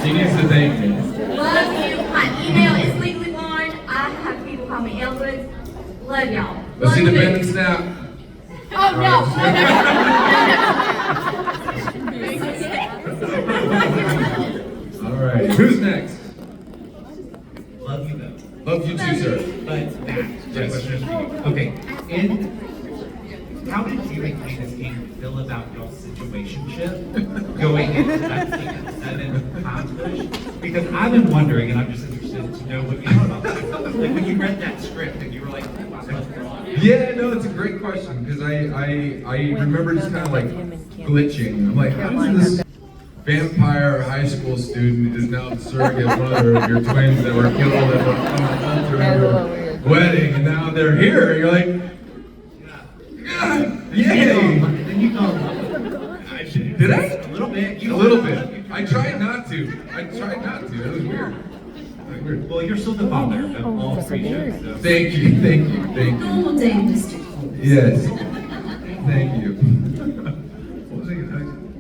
She needs to thank me. Love you. My email is legally.blonde. I have people call me Elwood. Love y'all. Let's see Love the you. band and snap. Oh, no. All right, who's next? Love you though. Love you too, sir. But Matt, my question is for you. Okay, how did you and Candace King feel about y'all's situationship going into that scene at 7 Times Push? Because I've been wondering, and I'm just interested to know what you thought about that. Like when you read that script and you were like, wow, that's wrong. Yeah, no, it's a great question because I remember just kind of like glitching. I'm like, how does this vampire high school student is now the surrogate mother of your twins that were killed at the altar of your wedding, and now they're here? And you're like, yay! Then you go, Did I? a little bit. A little bit. I tried not to. It was weird. Well, you're still the father of all three shows. So. Thank you. Normal day in district. Yes. Thank you.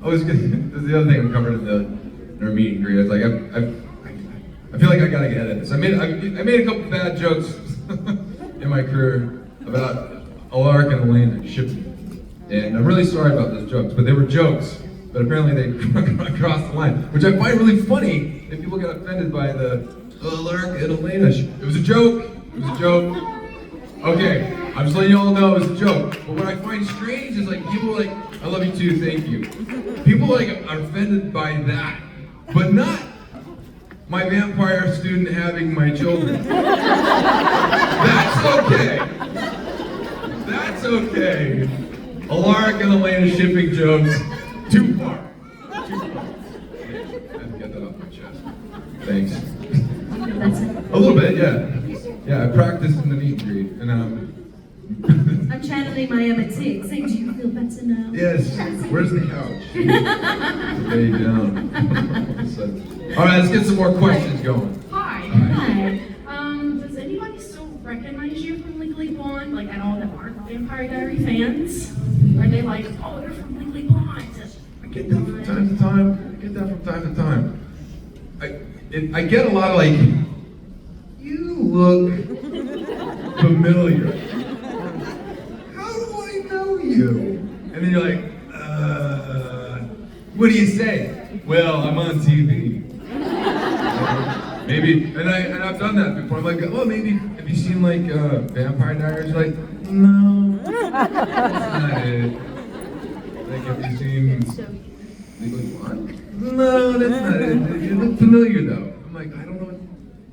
What was I the other thing we covered in our meet and greet. I was like, I feel like I gotta get at this. I made a couple bad jokes in my career about Alark and Elena shipping, and I'm really sorry about those jokes, but they were jokes. But apparently they crossed the line, which I find really funny if people get offended by the Alark and Elena. It was a joke. Okay, I'm just letting you all know it was a joke. But what I find strange is like people like, I love you too, thank you. People like are offended by that, but not my vampire student having my children. That's okay. That's okay. Alark and Elena shipping jokes, too far. I had to get that off my chest. Thanks. A little bit, yeah. Yeah, I practiced in the meet and greet, and I'm channeling my Emmett Tig. Saying, do you feel better now? yes. Where's the couch? Lay down. All right, let's get some more questions going. Hi. Hi. Does anybody still recognize you from Legally Blonde? Like, at all that aren't Vampire Diary fans? Are they like, oh, they're from Legally Blonde? I get that from time to time. I get a lot of like, you look familiar. How do I know you? And then you're like, what do you say? Well, I'm on TV. Maybe, and I've done that before. I'm like, oh, maybe, have you seen like Vampire Diaries? You're like, no, that's not it. Like, have you seen Legally Blonde? No, that's not it. You look familiar though. I'm like, I don't know what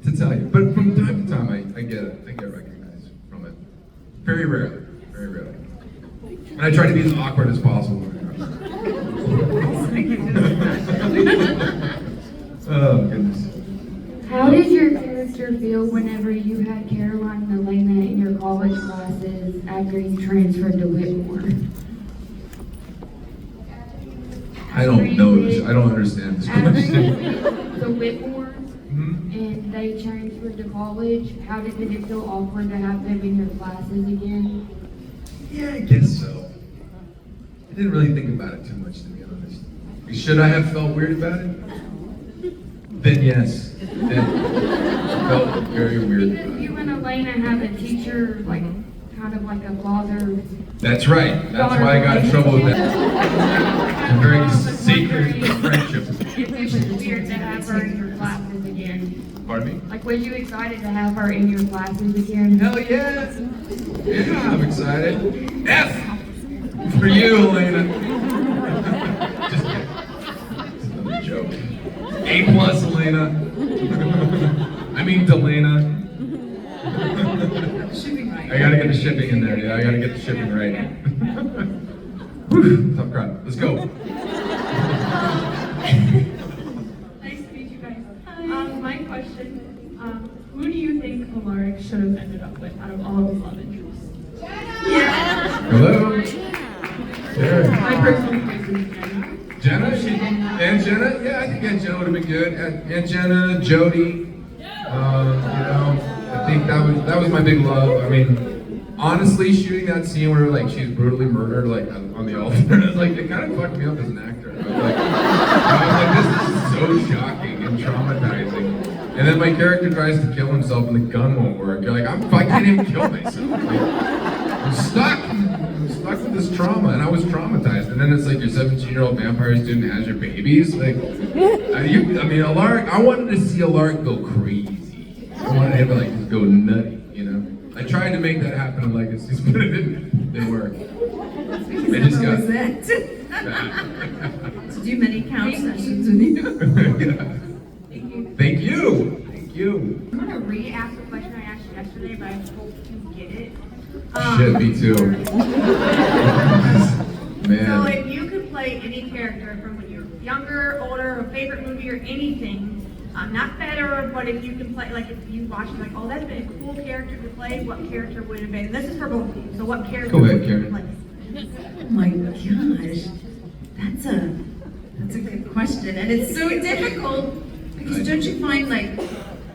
to tell you. But from time to time, I get it. I get recognized from it. Very rarely. And I try to be as awkward as possible. Oh, goodness. How did your character feel whenever you had Caroline and Elena in your college classes after you transferred to Whitmore? I don't know this. I don't understand this After you question. went to Whitmore and they transferred to college, did it feel awkward to have them in your classes again? Yeah, I guess so. I didn't really think about it too much, to be honest. Should I have felt weird about it? Then yes. Then I felt very weird about Didn't you it. and Elena have a teacher, like, kind of like a father? That's right. That's why I got in trouble with that. It's a very sacred friendship. It was weird to have her in your classes again. Pardon me? Like, was you excited to have her in your classes again? Hell yeah! Yeah, I'm excited. F for you, Elena. Just kidding. It's another joke. A+, Elena. I mean, Delana. I gotta get the shipping in there. Yeah, I gotta get the shipping right. Whew, tough crowd. Let's go. Nice to meet you guys. My question, who do you think Alaric should have ended up with out of all his love interests? Hello? My personal choice is Jenna. Aunt Jenna? Yeah, I think Aunt Jenna would have been good. Aunt Jenna, Jody. I think that was my big love. I mean, honestly, shooting that scene where like she's brutally murdered like on the altar, it's like it kind of fucked me up as an actor. I was like, this is so shocking and And then my character tries to kill himself and the gun won't work. You're like, I can't even kill myself. Like, I'm stuck with this trauma, and I was traumatized. And then it's like your 17-year-old vampire student has your babies. Like, Alaric, I wanted to see Alaric go crazy. I wanted him to like just go nutty, you know? I tried to make that happen in Legacies, but it didn't work. I just got it. bad. To do many count sessions with you. Yeah. Thank you. Thank you. I'm gonna re-ask the question I asked you yesterday, but I hope you get it. Shit, me too. So Man. if you could play any character from when you're younger, older, a favorite movie or anything, not better, but if you can play, like if you watch it, like, oh, that's been a cool character to play, what character would it have been? And this is for both of you, so what character Go ahead, would you Karen. play? Oh my gosh, that's a good question, and it's so difficult because don't you find like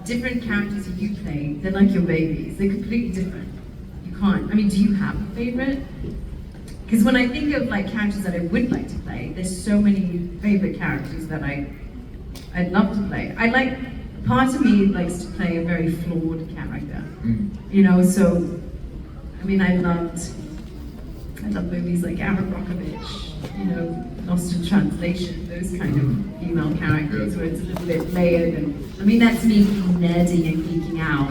different characters you play, they're like your babies, they're completely different. You can't. I mean, do you have a favorite? Because when I think of like characters that I would like to play, there's so many favorite characters that I'd love to play. Part of me likes to play a very flawed character, you know. So, I mean, I love movies like Aaron Brockovich, you know, Lost in Translation, those kind of female characters where it's a little bit layered. And I mean, that's me nerding and geeking out.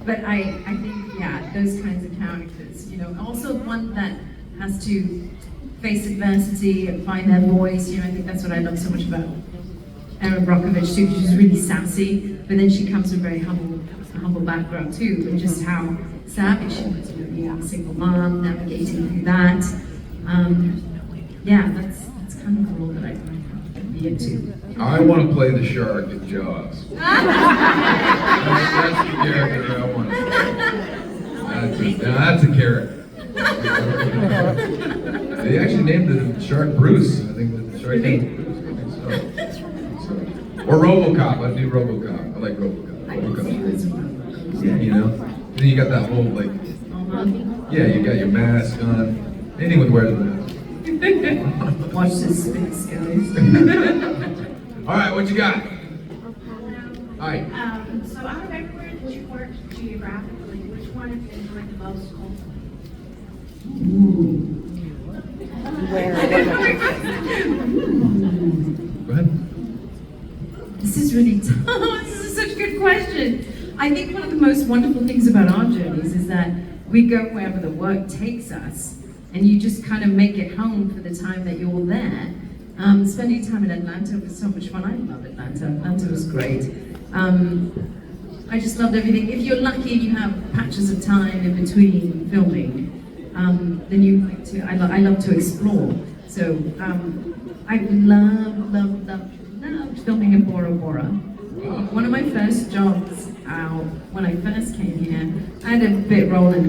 But I think, yeah, those kinds of characters, you know, also one that has to face adversity and find their voice. You know, I think that's what I love so much about Erin Brockovich too, because she's really sassy, but then she comes from a very humble background too, and just how savvy she was, you know, being a single mom, navigating through that. Yeah, that's kind of the role that I'd be into. I want to play the shark in Jaws. That's the character I want to play. That's a character. They actually named the shark Bruce. I think the shark named Bruce. I think so. Or RoboCop. I do RoboCop. I like RoboCop. RoboCop's great. Yeah, you know. And then you got that whole like. Yeah, you got your mask on. Anyone wears a mask. Watch this space, guys. All right, what you got? Hi. So out of everywhere that you worked geographically, which one have you enjoyed the most culturally? Go ahead. This is really tough. This is such a good question. I think one of the most wonderful things about our journeys is that we go wherever the work takes us, and you just kind of make it home for the time that you're there. Spending time in Atlanta was so much fun. I love Atlanta. Atlanta was great. I just loved everything. If you're lucky, you have patches of time in between filming. Then you like to. I love to explore. So I loved filming in Bora Bora. One of my first jobs out when I first came here, I had a bit role in